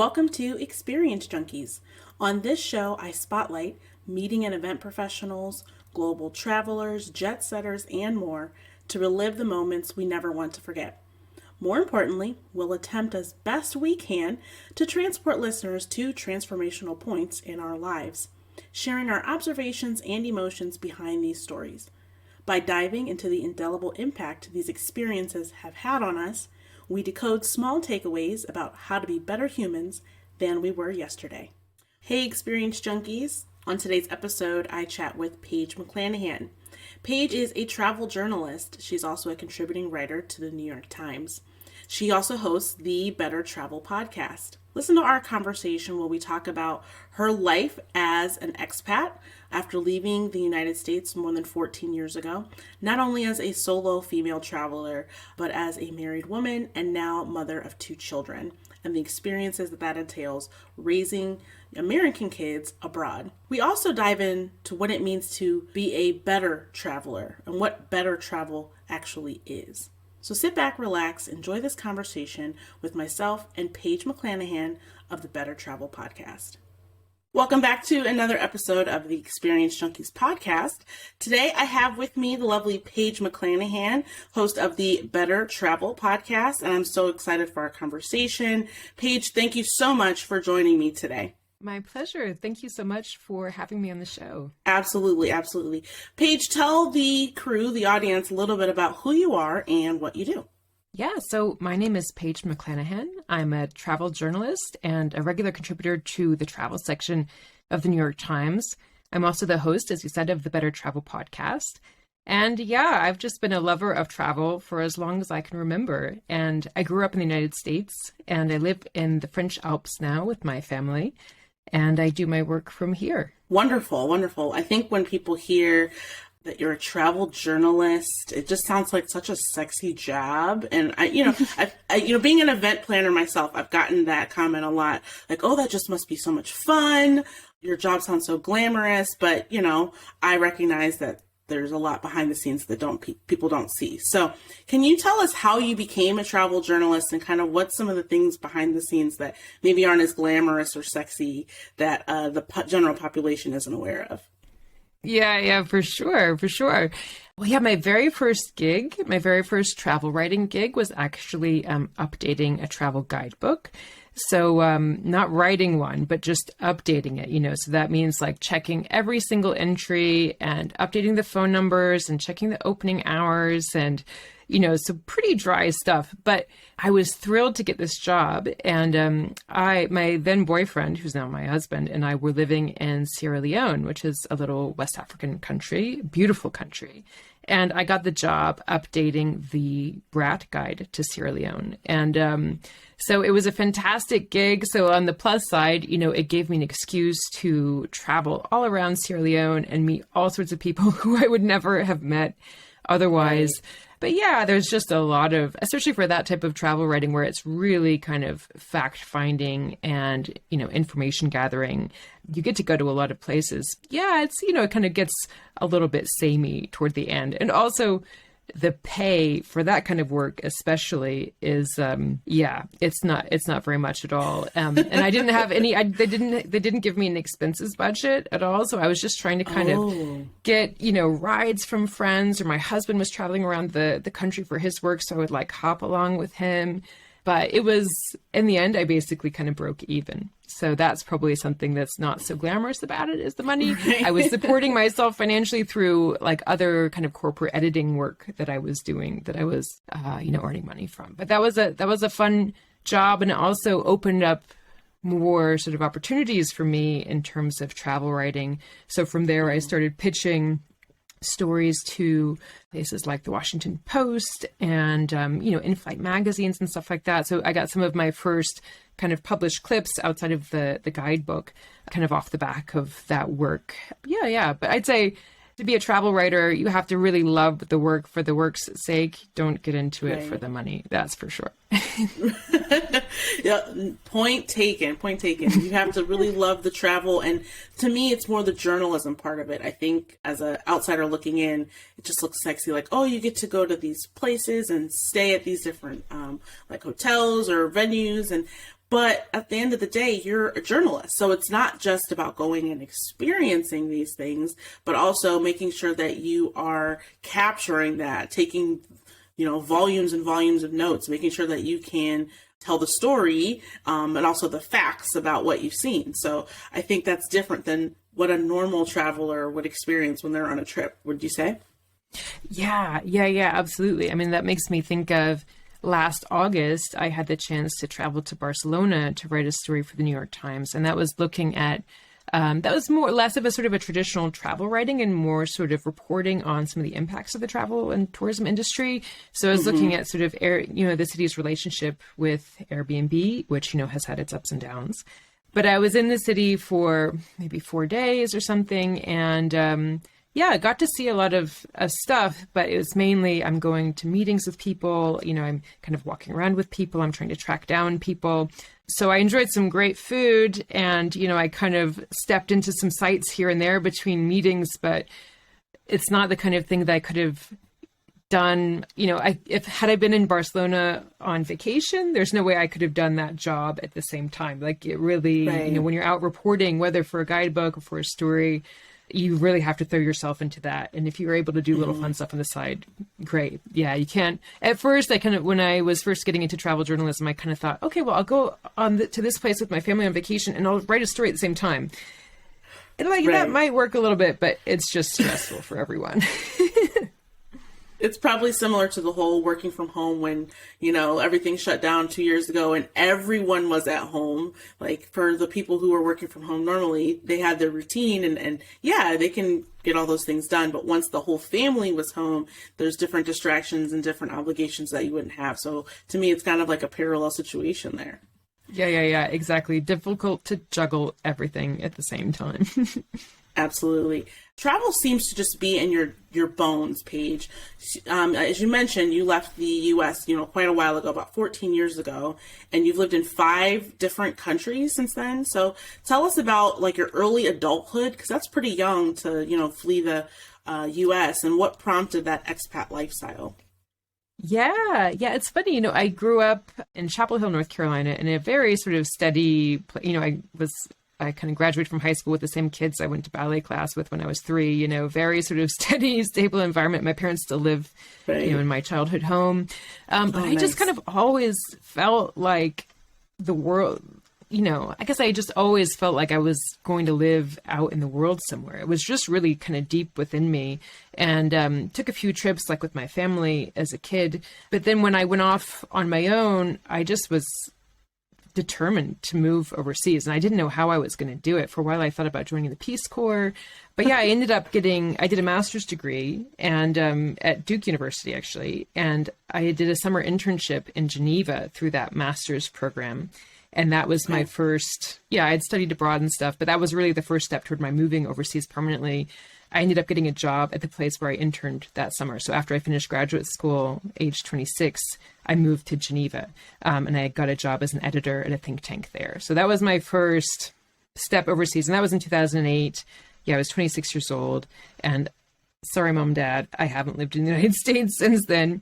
Welcome to Experience Junkies. On this show, I spotlight meeting and event professionals, global travelers, jet setters, and more to relive the moments we never want to forget. More importantly, we'll attempt as best we can to transport listeners to transformational points in our lives, sharing our observations and emotions behind these stories. By diving into the indelible impact these experiences have had on us, we decode small takeaways about how to be better humans than we were yesterday. Hey, Experience Junkies! On today's episode, I chat with Paige McClanahan. Paige is a travel journalist. She's also a contributing writer to the New York Times. She also hosts the Better Travel podcast. Listen to our conversation where we talk about her life as an expat after leaving the United States more than 14 years ago, not only as a solo female traveler, but as a married woman and now mother of 2 children, and the experiences that entails raising American kids abroad. We also dive into what it means to be a better traveler and what better travel actually is. So sit back, relax, enjoy this conversation with myself and Paige McClanahan of the Better Travel podcast. Welcome back to another episode of the Experience Junkies podcast. Today I have with me the lovely Paige McClanahan, host of the Better Travel podcast, and I'm so excited for our conversation. Paige, thank you so much for joining me today. My pleasure. Thank you so much for having me on the show. Absolutely, absolutely. Paige, tell the crew, the audience, a little bit about who you are and what you do. Yeah, so my name is Paige McClanahan. I'm a travel journalist and a regular contributor to the travel section of the New York Times. I'm also the host, as you said, of the Better Travel podcast. And yeah, I've just been a lover of travel for as long as I can remember. And I grew up in the United States, and I live in the French Alps now with my family. And I do my work from here. Wonderful, wonderful. I think when people hear that you're a travel journalist, it just sounds like such a sexy job. And I being an event planner myself, I've gotten that comment a lot. Like, oh, that just must be so much fun. Your job sounds so glamorous. But, I recognize that there's a lot behind the scenes that people don't see. So can you tell us how you became a travel journalist and kind of what some of the things behind the scenes that maybe aren't as glamorous or sexy that the general population isn't aware of? Yeah, for sure. Well, yeah, my very first travel writing gig was actually updating a travel guidebook. So not writing one, but just updating it, so that means like checking every single entry and updating the phone numbers and checking the opening hours and, so pretty dry stuff. But I was thrilled to get this job. And my then boyfriend, who's now my husband, and I were living in Sierra Leone, which is a little West African country, beautiful country. And I got the job updating the Brat Guide to Sierra Leone. And so it was a fantastic gig. So on the plus side, it gave me an excuse to travel all around Sierra Leone and meet all sorts of people who I would never have met otherwise. Right. But yeah, there's just a lot of, especially for that type of travel writing where it's really kind of fact finding and, information gathering. You get to go to a lot of places. Yeah, it's, it kind of gets a little bit samey toward the end. And also the pay for that kind of work especially is, it's not very much at all. And I didn't have any, they didn't give me an expenses budget at all. So I was just trying to kind of get, rides from friends, or my husband was traveling around the country for his work. So I would like hop along with him. But it was, in the end, I basically kind of broke even. So that's probably something that's not so glamorous about it, is the money. Right. I was supporting myself financially through like other kind of corporate editing work that I was doing, that I was, earning money from. But that was a fun job, and it also opened up more sort of opportunities for me in terms of travel writing. So from there, I started pitching stories to places like the Washington Post and, in-flight magazines and stuff like that. So I got some of my first kind of published clips outside of the guidebook kind of off the back of that work. Yeah. But I'd say to be a travel writer, you have to really love the work for the work's sake. Don't get into it for the money. That's for sure. Yeah, point taken. You have to really love the travel. And to me, it's more the journalism part of it. I think as an outsider looking in, it just looks sexy. Like, oh, you get to go to these places and stay at these different like hotels or venues. But at the end of the day, you're a journalist. So it's not just about going and experiencing these things, but also making sure that you are capturing that, taking, volumes and volumes of notes, making sure that you can tell the story, and also the facts about what you've seen. So I think that's different than what a normal traveler would experience when they're on a trip, would you say? Yeah, absolutely. I mean, that makes me think of last August, I had the chance to travel to Barcelona to write a story for the New York Times. And that was looking at, that was more or less of a sort of a traditional travel writing and more sort of reporting on some of the impacts of the travel and tourism industry. So I was looking at sort of, the city's relationship with Airbnb, which, has had its ups and downs. But I was in the city for maybe 4 days or something. And, I got to see a lot of stuff, but it was mainly I'm going to meetings with people, I'm kind of walking around with people, I'm trying to track down people. So I enjoyed some great food and, I kind of stepped into some sites here and there between meetings, but it's not the kind of thing that I could have done, had I been in Barcelona on vacation, there's no way I could have done that job at the same time. Like it really, right. When you're out reporting, whether for a guidebook or for a story, you really have to throw yourself into that. And if you're able to do little fun stuff on the side, great. Yeah, you can't. At first, when I was first getting into travel journalism, I kind of thought, okay, well, I'll go to this place with my family on vacation and I'll write a story at the same time. And that might work a little bit, but it's just stressful for everyone. It's probably similar to the whole working from home when, everything shut down 2 years ago and everyone was at home. Like for the people who were working from home normally, they had their routine and they can get all those things done. But once the whole family was home, there's different distractions and different obligations that you wouldn't have. So to me, it's kind of like a parallel situation there. Yeah, exactly. Difficult to juggle everything at the same time. Absolutely. Travel seems to just be in your bones, Paige. As you mentioned, you left the U.S., quite a while ago, about 14 years ago, and you've lived in 5 different countries since then. So tell us about your early adulthood, because that's pretty young to, flee the U.S. and what prompted that expat lifestyle. Yeah, it's funny. I grew up in Chapel Hill, North Carolina, in a very sort of steady, I kind of graduated from high school with the same kids I went to ballet class with when I was 3, very sort of steady, stable environment. My parents still live, in my childhood home. But I just kind of always felt like the world, I guess I just always felt like I was going to live out in the world somewhere. It was just really kind of deep within me, and took a few trips with my family as a kid. But then when I went off on my own, I just was determined to move overseas, and I didn't know how I was going to do it. For a while I thought about joining the Peace Corps, but I ended up I did a master's degree and at Duke University actually, and I did a summer internship in Geneva through that master's program, and that was my first, I had studied abroad and stuff, but that was really the first step toward my moving overseas permanently. I ended up getting a job at the place where I interned that summer. So after I finished graduate school, age 26, I moved to Geneva, and I got a job as an editor at a think tank there. So that was my first step overseas, and that was in 2008. I was 26 years old, and sorry, Mom, Dad, I haven't lived in the United States since then.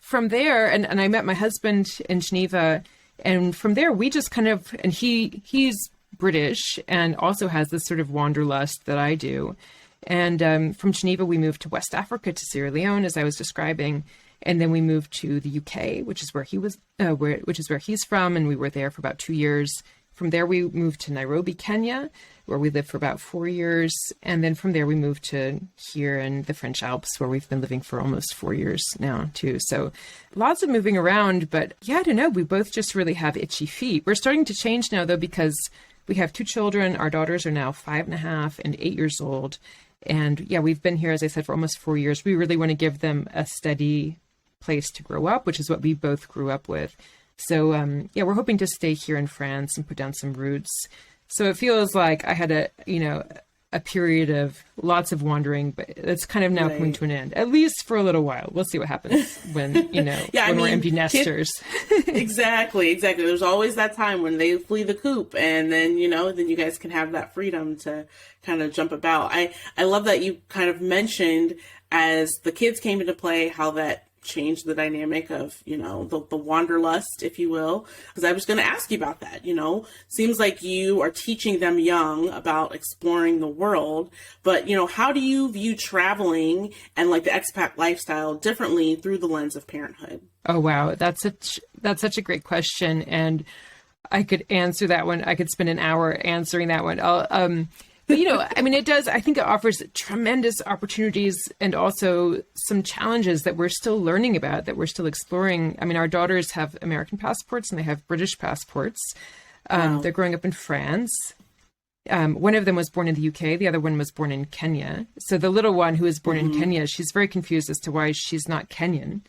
From there, and I met my husband in Geneva, and from there we just kind of, and he's British and also has this sort of wanderlust that I do. And from Geneva, we moved to West Africa, to Sierra Leone, as I was describing. And then we moved to the UK, which is where he was, which is where he's from. And we were there for about 2 years. From there, we moved to Nairobi, Kenya, where we lived for about 4 years. And then from there, we moved to here in the French Alps, where we've been living for almost 4 years now, too. So lots of moving around. But I don't know. We both just really have itchy feet. We're starting to change now, though, because we have 2 children. Our daughters are now 5.5 and 8 years old. And we've been here, as I said, for almost 4 years. We really want to give them a steady place to grow up, which is what we both grew up with. So, we're hoping to stay here in France and put down some roots. So it feels like I had a period of lots of wandering, but it's kind of now coming to an end, at least for a little while. We'll see what happens when, when we're empty nesters. Exactly. There's always that time when they flee the coop, and then, then you guys can have that freedom to kind of jump about. I love that you kind of mentioned as the kids came into play, how that change the dynamic of, the wanderlust, if you will? Because I was going to ask you about that. Seems like you are teaching them young about exploring the world, but, how do you view traveling and like the expat lifestyle differently through the lens of parenthood? Oh, wow. That's such a great question. And I could answer that one. I could spend an hour answering that one. But, it does, I think it offers tremendous opportunities and also some challenges that we're still learning about, that we're still exploring. I mean, our daughters have American passports and they have British passports. Wow. They're growing up in France. One of them was born in the UK. The other one was born in Kenya. So the little one who was born in Kenya, she's very confused as to why she's not Kenyan.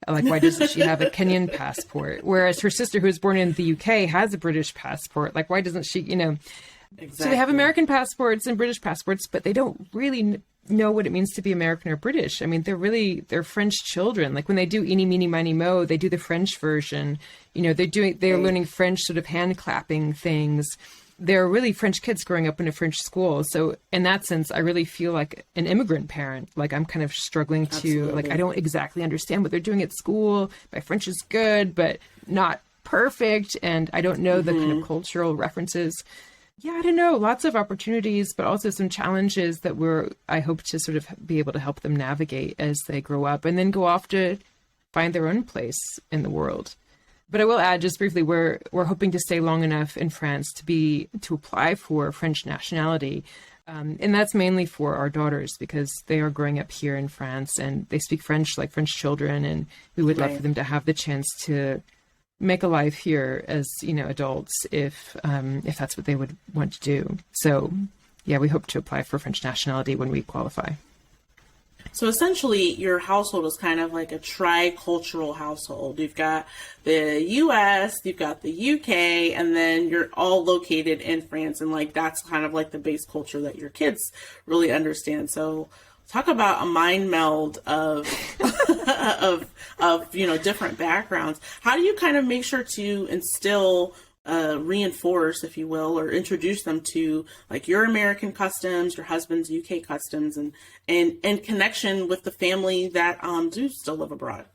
Like, why doesn't she have a Kenyan passport? Whereas her sister, who was born in the UK, has a British passport. Like, why doesn't she, Exactly. So they have American passports and British passports, but they don't really know what it means to be American or British. I mean, they're French children. Like when they do Eeny, Meeny, Miny, Mo, they do the French version. They're learning French sort of hand clapping things. They're really French kids growing up in a French school. So in that sense, I really feel like an immigrant parent. Like I'm kind of struggling to, Absolutely. I don't exactly understand what they're doing at school. My French is good, but not perfect. And I don't know the kind of cultural references. Yeah, I don't know. Lots of opportunities, but also some challenges that I hope to sort of be able to help them navigate as they grow up and then go off to find their own place in the world. But I will add just briefly, we're hoping to stay long enough in France to apply for French nationality. And that's mainly for our daughters because they are growing up here in France and they speak French like French children. And we would love for them to have the chance to make a life here as, adults if that's what they would want to do. So yeah, we hope to apply for French nationality when we qualify. So essentially your household is kind of like a tri-cultural household. You've got the US, you've got the UK, and then you're all located in France. And like, that's kind of like the base culture that your kids really understand. So talk about a mind meld of of different backgrounds. How do you kind of make sure to instill, reinforce, if you will, or introduce them to like your American customs, your husband's UK customs, and connection with the family that do still live abroad?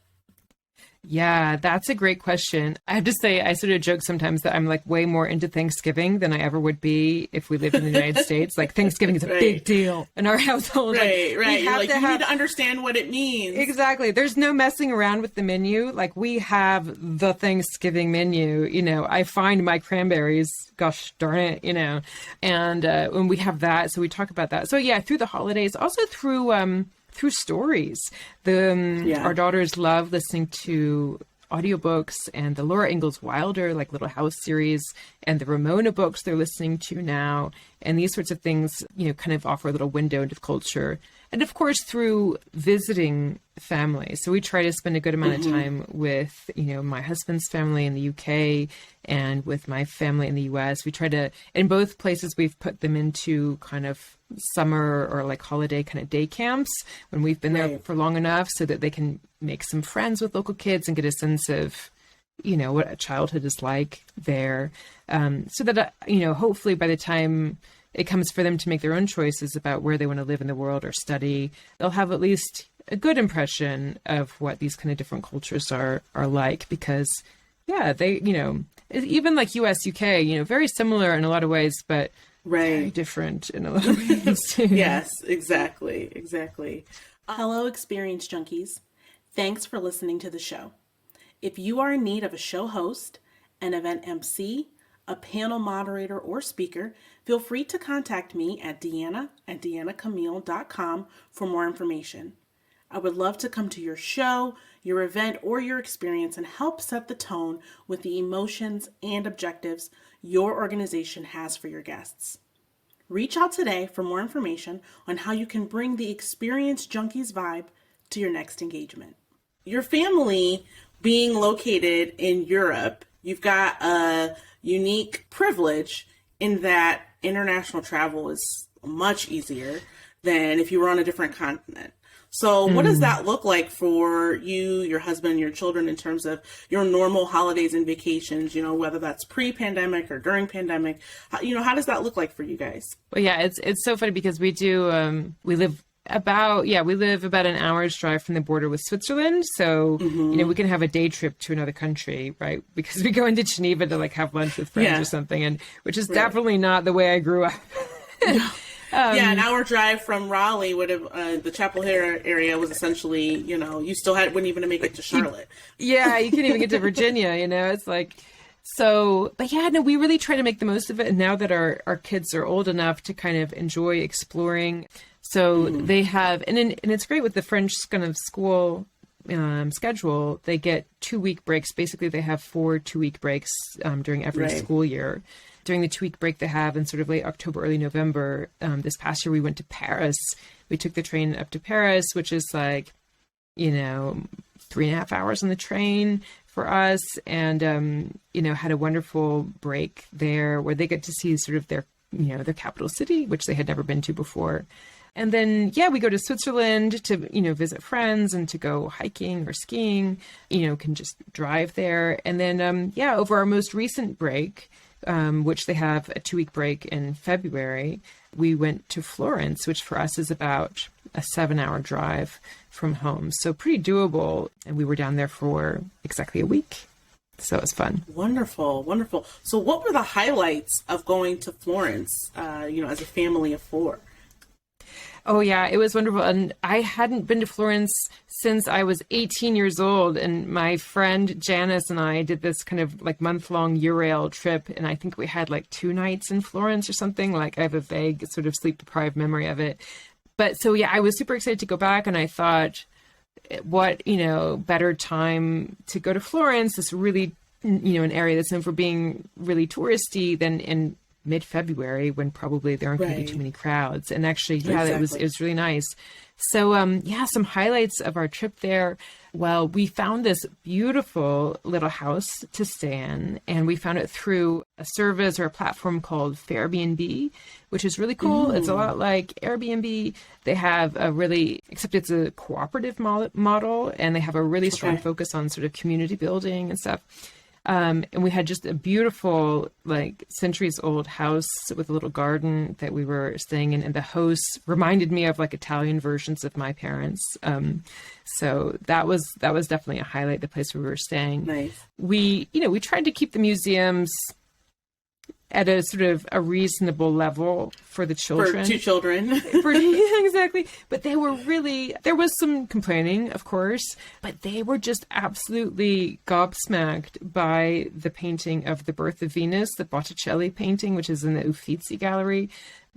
Yeah, that's a great question. I have to say, I sort of joke sometimes that I'm like way more into Thanksgiving than I ever would be if we lived in the United States. Like Thanksgiving is a big deal in our household. Right. You need to understand what it means. Exactly. There's no messing around with the menu. Like we have the Thanksgiving menu. I find my cranberries. Gosh darn it. And when we have that, so we talk about that. So yeah, through the holidays, also through stories. Our daughters love listening to audiobooks and the Laura Ingalls Wilder, like Little House series, and the Ramona books they're listening to now. And these sorts of things, kind of offer a little window into culture. And of course, through visiting family. So we try to spend a good amount of time with, my husband's family in the UK and with my family in the US. We try to, in both places, we've put them into kind of summer or like holiday kind of day camps when we've been there for long enough so that they can make some friends with local kids and get a sense of, what a childhood is like there. So that, hopefully by the time it comes for them to make their own choices about where they want to live in the world or study, they'll have at least a good impression of what these kind of different cultures are like, because they, even like US, UK, very similar in a lot of ways, but very different in a lot of ways too. Yes, exactly. Hello, Experience Junkies. Thanks for listening to the show. If you are in need of a show host, an event MC, a panel moderator, or speaker, feel free to contact me at deanna@deannacamille.com for more information. I would love to come to your show, your event, or your experience and help set the tone with the emotions and objectives your organization has for your guests. Reach out today for more information on how you can bring the Experience Junkies vibe to your next engagement. Your family being located in Europe, you've got a unique privilege in that international travel is much easier than if you were on a different continent. So what does that look like for you, your husband, your children in terms of your normal holidays and vacations, whether that's pre-pandemic or during pandemic? How does that look like for you guys? Well, yeah, it's so funny because we live We live about an hour's drive from the border with Switzerland. So, we can have a day trip to another country, right? Because we go into Geneva to like have lunch with friends or something, and which is definitely not the way I grew up. An hour drive from Raleigh would have, the Chapel Hill area was essentially, you still wouldn't even make it to Charlotte. You couldn't even get to Virginia, it's like, so, but we really try to make the most of it. And now that our kids are old enough to kind of enjoy exploring. So they have, and it's great with the French kind of school schedule. They get 2-week breaks. Basically, they have 4 2-week breaks during every school year. During the 2-week break they have in sort of late October, early November, this past year we went to Paris. We took the train up to Paris, which is like, 3.5 hours on the train for us, and had a wonderful break there where they get to see sort of their capital city, which they had never been to before. And then, we go to Switzerland to, visit friends and to go hiking or skiing, can just drive there. And then, over our most recent break, which they have a 2-week break in February, we went to Florence, which for us is about a 7-hour drive from home. So pretty doable. And we were down there for exactly a week. So it was fun. Wonderful, wonderful. So what were the highlights of going to Florence, as a family of 4? Oh, yeah, it was wonderful. And I hadn't been to Florence since I was 18 years old. And my friend Janice and I did this kind of like month-long Eurail trip. And I think we had like 2 nights in Florence or something. Like I have a vague sort of sleep-deprived memory of it. But so, I was super excited to go back. And I thought, what, better time to go to Florence, this really, an area that's known for being really touristy, than in mid-February when probably there aren't going to be too many crowds. And actually, it was really nice. So, some highlights of our trip there. Well, we found this beautiful little house to stay in, and we found it through a service or a platform called Airbnb, which is really cool. It's a lot like Airbnb. They have except it's a cooperative model, and they have a really strong focus on sort of community building and stuff. And we had just a beautiful, like, centuries-old house with a little garden that we were staying in. And the hosts reminded me of, like, Italian versions of my parents. So that was definitely a highlight, the place where we were staying. Nice. We tried to keep the museums at a sort of a reasonable level for the children. For 2 children. Exactly. But there was some complaining, of course, but they were just absolutely gobsmacked by the painting of the Birth of Venus, the Botticelli painting, which is in the Uffizi Gallery.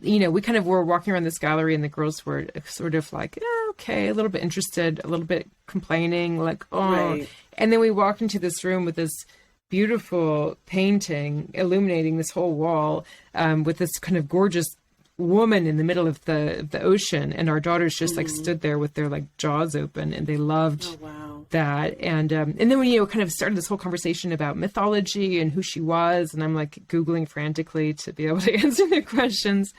We kind of were walking around this gallery and the girls were sort of like, okay, a little bit interested, a little bit complaining, like, oh. Right. And then we walked into this room with this beautiful painting illuminating this whole wall, with this kind of gorgeous woman in the middle of the ocean, and our daughters just like stood there with their like jaws open, and they loved that. And then we kind of started this whole conversation about mythology and who she was, and I'm like Googling frantically to be able to answer their questions.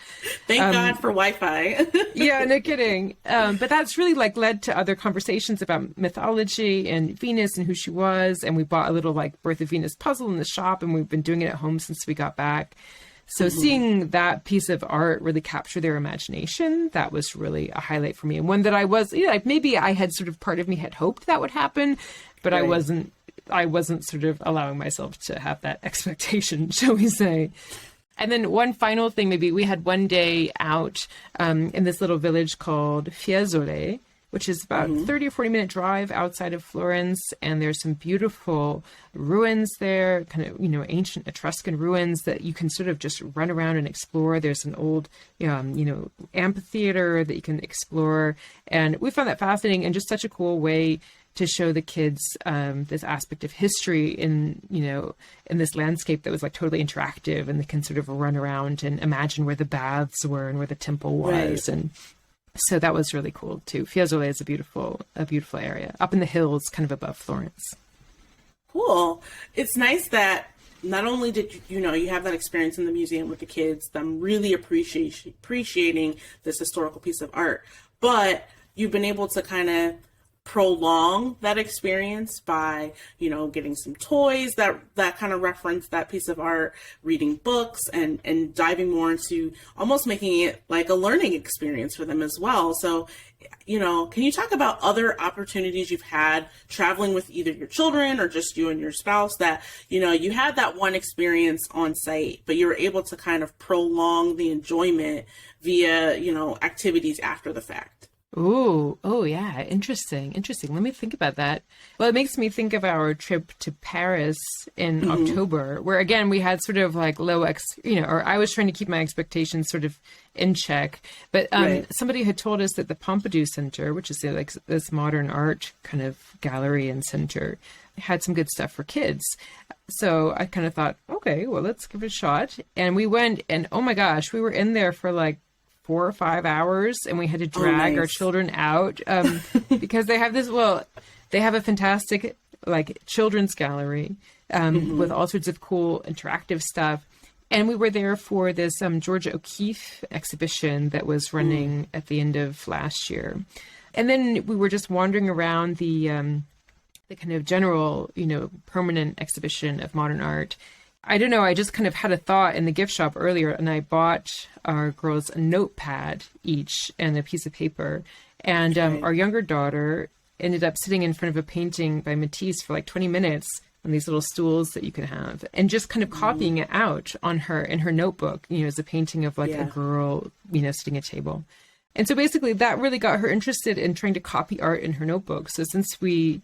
Thank God for Wi-Fi. Yeah, no kidding. But that's really like led to other conversations about mythology and Venus and who she was. And we bought a little like Birth of Venus puzzle in the shop, and we've been doing it at home since we got back. So seeing that piece of art really capture their imagination, that was really a highlight for me. And one that I was, like maybe I had sort of, part of me had hoped that would happen, but I wasn't sort of allowing myself to have that expectation, shall we say. And then one final thing, maybe we had one day out in this little village called Fiesole, which is about 30 or 40 minute drive outside of Florence. And there's some beautiful ruins there, kind of, ancient Etruscan ruins that you can sort of just run around and explore. There's an old, amphitheater that you can explore. And we found that fascinating and just such a cool way to show the kids this aspect of history in this landscape that was like totally interactive, and they can sort of run around and imagine where the baths were and where the temple was. Right. And so that was really cool too. Fiesole is a beautiful area up in the hills, kind of above Florence. Cool. It's nice that not only did you have that experience in the museum with the kids, them really appreciating this historical piece of art, but you've been able to kind of prolong that experience by, getting some toys that kind of reference that piece of art, reading books, and diving more into almost making it like a learning experience for them as well. So, can you talk about other opportunities you've had traveling with either your children or just you and your spouse that, you had that one experience on site, but you were able to kind of prolong the enjoyment via, activities after the fact? Ooh, oh yeah, interesting. Let me think about that. Well, it makes me think of our trip to Paris in October, where again, we had sort of like or I was trying to keep my expectations sort of in check. But somebody had told us that the Pompidou Center, which is like this modern art kind of gallery and center, had some good stuff for kids. So I kind of thought, okay, well, let's give it a shot. And we went, and oh my gosh, we were in there for like 4 or 5 hours, and we had to drag our children out because they have they have a fantastic like children's gallery with all sorts of cool interactive stuff. And we were there for this Georgia O'Keeffe exhibition that was running at the end of last year. And then we were just wandering around the kind of general, permanent exhibition of modern art. I don't know, I just kind of had a thought in the gift shop earlier, and I bought our girls a notepad each and a piece of paper. And our younger daughter ended up sitting in front of a painting by Matisse for like 20 minutes on these little stools that you can have, and just kind of copying it out in her notebook, as a painting of like a girl, sitting at a table. And so basically that really got her interested in trying to copy art in her notebook. So since we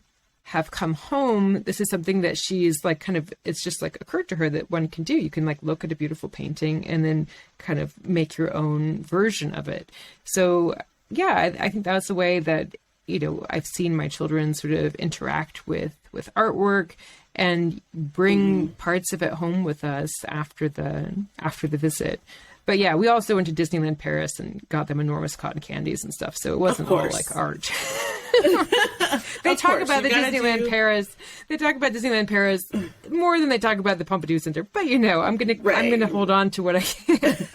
have come home, this is something that she's like it's just like occurred to her that one can do. You can like look at a beautiful painting and then kind of make your own version of it. So yeah, I think that's the way that, I've seen my children sort of interact with artwork and bring parts of it home with us after the visit. But yeah, we also went to Disneyland Paris and got them enormous cotton candies and stuff. So it wasn't all like art. They talk about the Disneyland Paris. They talk about Disneyland Paris more than they talk about the Pompidou Center. But I'm gonna hold on to what I can.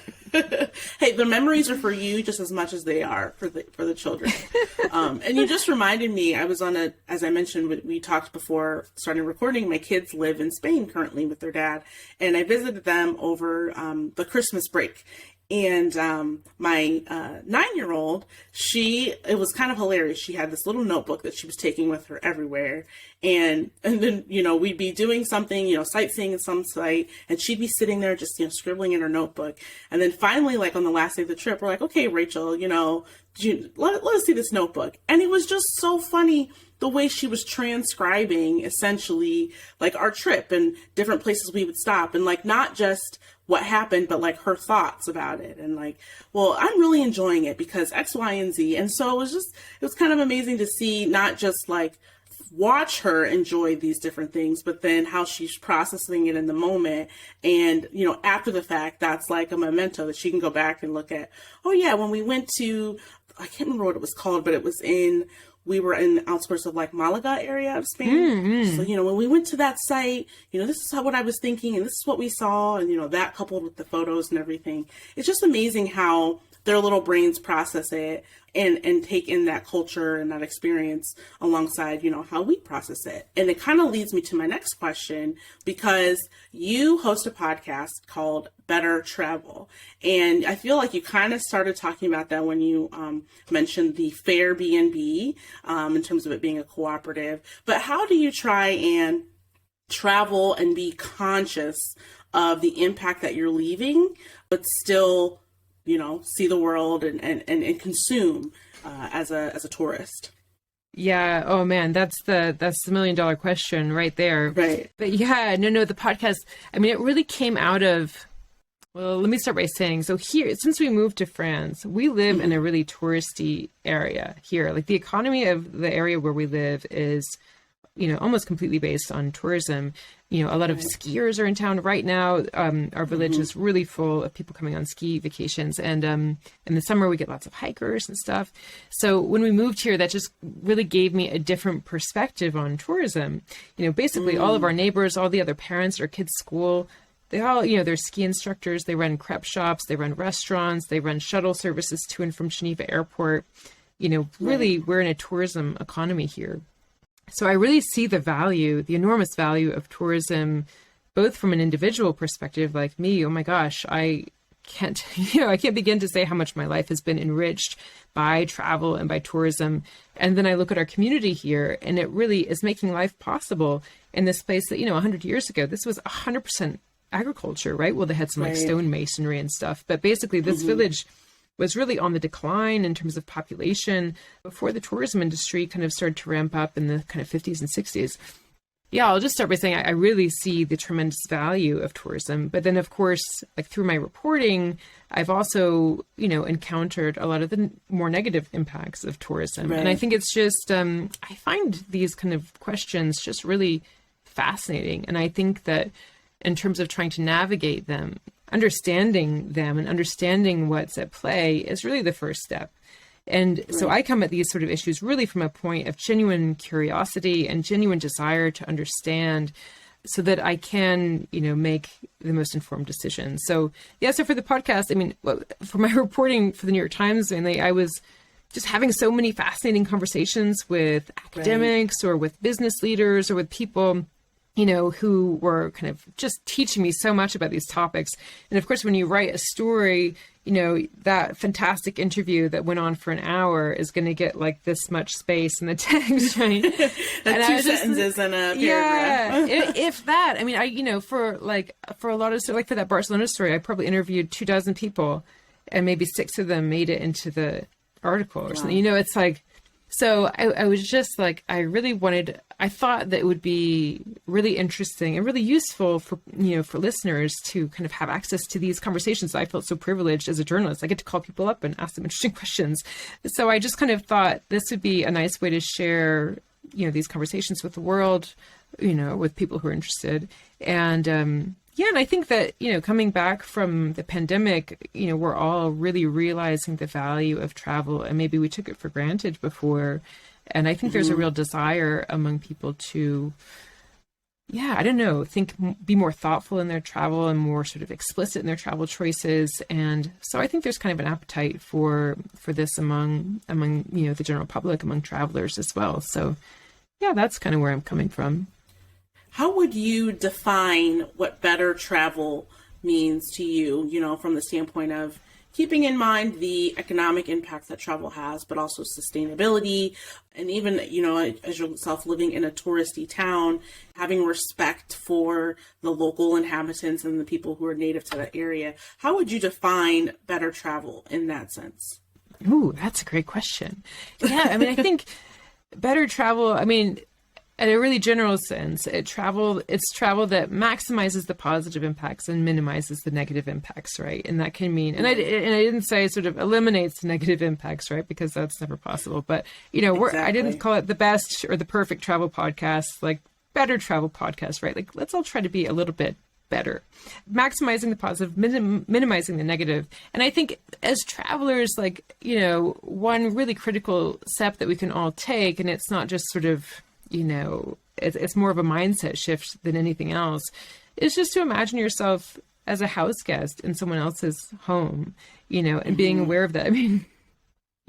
Hey, the memories are for you just as much as they are for the children. And you just reminded me, I was as I mentioned, we talked before starting recording, my kids live in Spain currently with their dad, and I visited them over the Christmas break. And my 9-year-old, it was kind of hilarious. She had this little notebook that she was taking with her everywhere. And then, we'd be doing something, sightseeing at some site, and she'd be sitting there just, scribbling in her notebook. And then finally, like on the last day of the trip, we're like, okay, Rachel, let us see this notebook. And it was just so funny the way she was transcribing essentially like our trip and different places we would stop, and like not just what happened, but like her thoughts about it, and like, well, I'm really enjoying it because X, Y, and Z. And so it was kind of amazing to see, not just like watch her enjoy these different things, but then how she's processing it in the moment. And, after the fact, that's like a memento that she can go back and look at. Oh yeah, when we went to, I can't remember what it was called, but we were in the outskirts of like Malaga area of Spain. Mm-hmm. So, when we went to that site, this is what I was thinking, and this is what we saw. And, that coupled with the photos and everything, it's just amazing how their little brains process it and take in that culture and that experience alongside, how we process it. And it kind of leads me to my next question, because you host a podcast called Better Travel. And I feel like you kind of started talking about that when you mentioned the Fair B&B in terms of it being a cooperative. But how do you try and travel and be conscious of the impact that you're leaving, but still see the world and consume as a tourist? Yeah. Oh man, that's the $1 million question right there. Right. But yeah, no, the podcast, it really came out of, well, let me start by saying, so here, since we moved to France, we live in a really touristy area here. Like the economy of the area where we live is, almost completely based on tourism. A lot of skiers are in town right now. Our village is really full of people coming on ski vacations. And in the summer, we get lots of hikers and stuff. So when we moved here, that just really gave me a different perspective on tourism. Basically all of our neighbors, all the other parents at our kids' school, they all, they're ski instructors. They run crepe shops. They run restaurants. They run shuttle services to and from Geneva Airport. really we're in a tourism economy here. So I really see the value, the enormous value of tourism, both from an individual perspective, like me. Oh my gosh, I can't begin to say how much my life has been enriched by travel and by tourism. And then I look at our community here, and it really is making life possible in this place that, 100 years ago, this was 100% agriculture, right? Well, they had some like stone masonry and stuff, but basically this village was really on the decline in terms of population before the tourism industry kind of started to ramp up in the kind of 50s and 60s. Yeah, I'll just start by saying I really see the tremendous value of tourism. But then, of course, like through my reporting, I've also, encountered a lot of the more negative impacts of tourism. And I think it's just, I find these kind of questions just really fascinating. And I think that in terms of trying to navigate them, understanding them and understanding what's at play is really the first step. And so I come at these sort of issues really from a point of genuine curiosity and genuine desire to understand so that I can, make the most informed decisions. So for the podcast, for my reporting for the New York Times, mainly, I was just having so many fascinating conversations with academics or with business leaders or with people who were kind of just teaching me so much about these topics. And of course, when you write a story, that fantastic interview that went on for an hour is going to get like this much space in the text, right? And two sentences in a paragraph. Yeah, if that. For a lot of, for that Barcelona story, I probably interviewed 24 people, and maybe 6 of them made it into the article or something. It's like, so I was just like, I thought that it would be really interesting and really useful for listeners to kind of have access to these conversations. I felt so privileged as a journalist. I get to call people up and ask them interesting questions. So I just kind of thought this would be a nice way to share, these conversations with the world, with people who are interested. And, and I think that, coming back from the pandemic, we're all really realizing the value of travel, and maybe we took it for granted before. And I think there's a real desire among people to, be more thoughtful in their travel and more sort of explicit in their travel choices. And so I think there's kind of an appetite for this among the general public, among travelers as well. So that's kind of where I'm coming from. How would you define what better travel means to you, from the standpoint of keeping in mind the economic impact that travel has, but also sustainability, and even, as yourself living in a touristy town, having respect for the local inhabitants and the people who are native to that area? How would you define better travel in that sense? Ooh, that's a great question. Yeah, I think better travel, in a really general sense, it's travel that maximizes the positive impacts and minimizes the negative impacts, right? And that can mean, and I didn't say sort of eliminates the negative impacts, right? Because that's never possible. But, I didn't call it the best or the perfect travel podcast, like better travel podcast, right? Like, let's all try to be a little bit better, maximizing the positive, minimizing the negative. And I think as travelers, one really critical step that we can all take, and it's not just sort of, it's more of a mindset shift than anything else, is just to imagine yourself as a house guest in someone else's home, and being aware of that.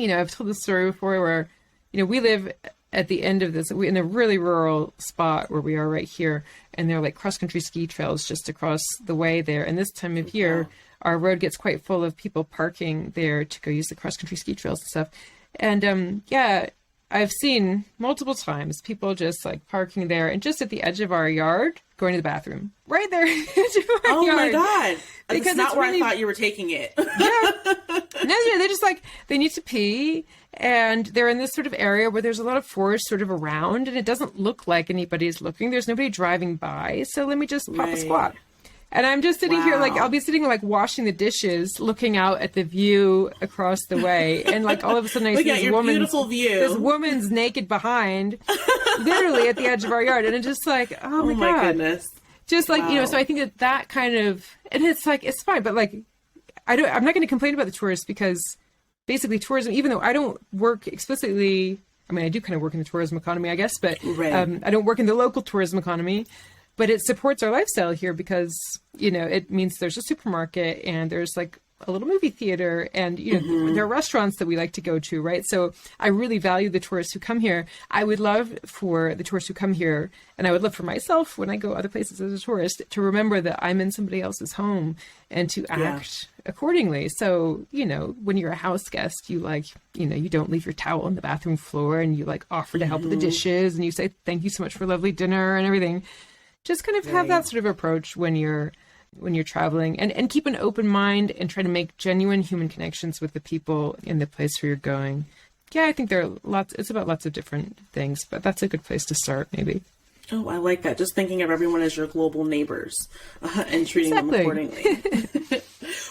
I've told this story before where, we live at the end of this, in a really rural spot where we are right here, and there are like cross-country ski trails just across the way there. And this time of year, our road gets quite full of people parking there to go use the cross-country ski trails and stuff. And I've seen multiple times people just like parking there and just at the edge of our yard, going to the bathroom right there. Oh yard. My God. Because it's not where really, I thought you were taking it. They're just like, they need to pee, and they're in this sort of area where there's a lot of forest sort of around, and it doesn't look like anybody's looking. There's nobody driving by. So let me just pop a squat. And I'm just sitting here, like, I'll be sitting, like, washing the dishes, looking out at the view across the way. And, like, all of a sudden I see this woman's naked behind, literally at the edge of our yard. And it's just like, oh my God. Goodness. Just like, so I think that kind of, and it's like, it's fine. But, like, I'm not going to complain about the tourists, because basically tourism, even though I don't work explicitly, I do kind of work in the tourism economy, I guess, but I don't work in the local tourism economy. But it supports our lifestyle here because, it means there's a supermarket and there's like a little movie theater, and there are restaurants that we like to go to, right? So I really value the tourists who come here. I would love for the tourists who come here, and I would love for myself when I go other places as a tourist, to remember that I'm in somebody else's home and to act accordingly. So, when you're a house guest, you you don't leave your towel on the bathroom floor, and you offer to help with the dishes, and you say, thank you so much for a lovely dinner and everything. Just kind of have that sort of approach when you're traveling, and keep an open mind and try to make genuine human connections with the people in the place where you're going. Yeah, I think it's about lots of different things, but that's a good place to start, maybe. Oh, I like that. Just thinking of everyone as your global neighbors and treating them accordingly.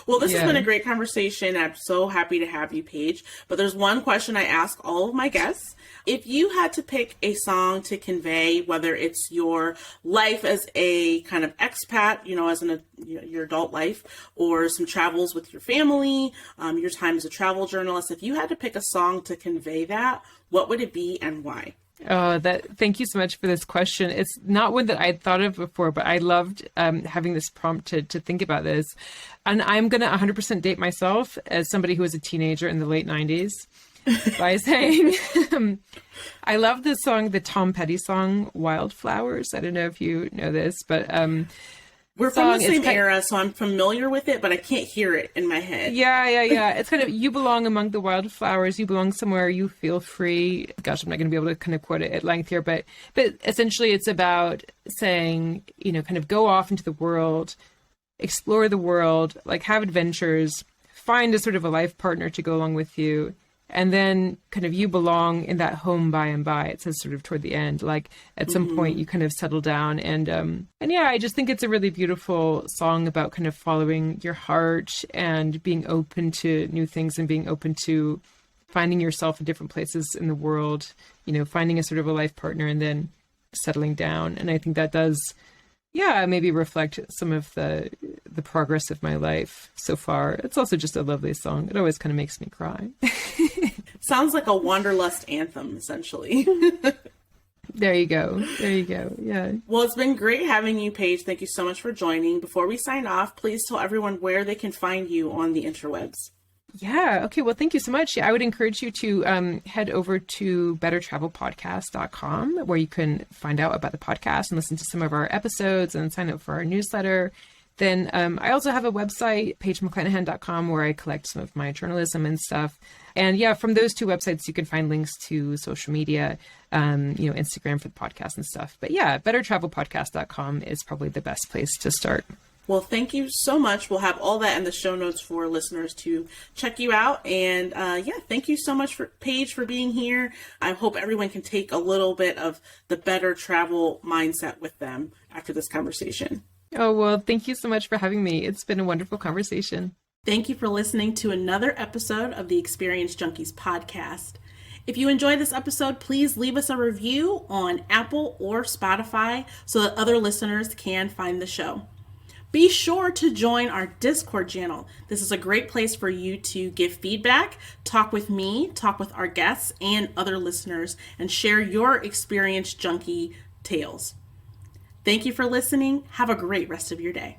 Well, this has been a great conversation. I'm so happy to have you, Paige. But there's one question I ask all of my guests. If you had to pick a song to convey, whether it's your life as a kind of expat, as your adult life, or some travels with your family, your time as a travel journalist, if you had to pick a song to convey that, what would it be and why? Oh, thank you so much for this question. It's not one that I'd thought of before, but I loved having this prompt to think about this. And I'm going to 100% date myself as somebody who was a teenager in the late 90s by saying, I love the song, the Tom Petty song, Wildflowers. I don't know if you know this, but we're from the same era, so I'm familiar with it, but I can't hear it in my head. Yeah. It's kind of, you belong among the wildflowers. You belong somewhere. You feel free. Gosh, I'm not going to be able to kind of quote it at length here, but essentially it's about saying, kind of go off into the world, explore the world, have adventures, find a sort of a life partner to go along with you. And then kind of you belong in that home by and by. It says sort of toward the end, at some point you kind of settle down. And yeah, I just think it's a really beautiful song about kind of following your heart and being open to new things and being open to finding yourself in different places in the world, finding a sort of a life partner and then settling down. And I think that does, maybe reflect some of the progress of my life so far. It's also just a lovely song. It always kind of makes me cry. Sounds like a wanderlust anthem, essentially. There you go. Yeah. Well, it's been great having you, Paige. Thank you so much for joining. Before we sign off, please tell everyone where they can find you on the interwebs. Yeah. Okay. Well, thank you so much. I would encourage you to head over to bettertravelpodcast.com, where you can find out about the podcast and listen to some of our episodes and sign up for our newsletter. Then I also have a website, paigemcclanahan.com, where I collect some of my journalism and stuff. And from those two websites, you can find links to social media, Instagram for the podcast and stuff. But bettertravelpodcast.com is probably the best place to start. Well, thank you so much. We'll have all that in the show notes for listeners to check you out. And thank you so much, Paige, for being here. I hope everyone can take a little bit of the better travel mindset with them after this conversation. Oh, well, thank you so much for having me. It's been a wonderful conversation. Thank you for listening to another episode of the Experience Junkies podcast. If you enjoyed this episode, please leave us a review on Apple or Spotify so that other listeners can find the show. Be sure to join our Discord channel. This is a great place for you to give feedback, talk with me, talk with our guests and other listeners, and share your Experience Junkie tales. Thank you for listening. Have a great rest of your day.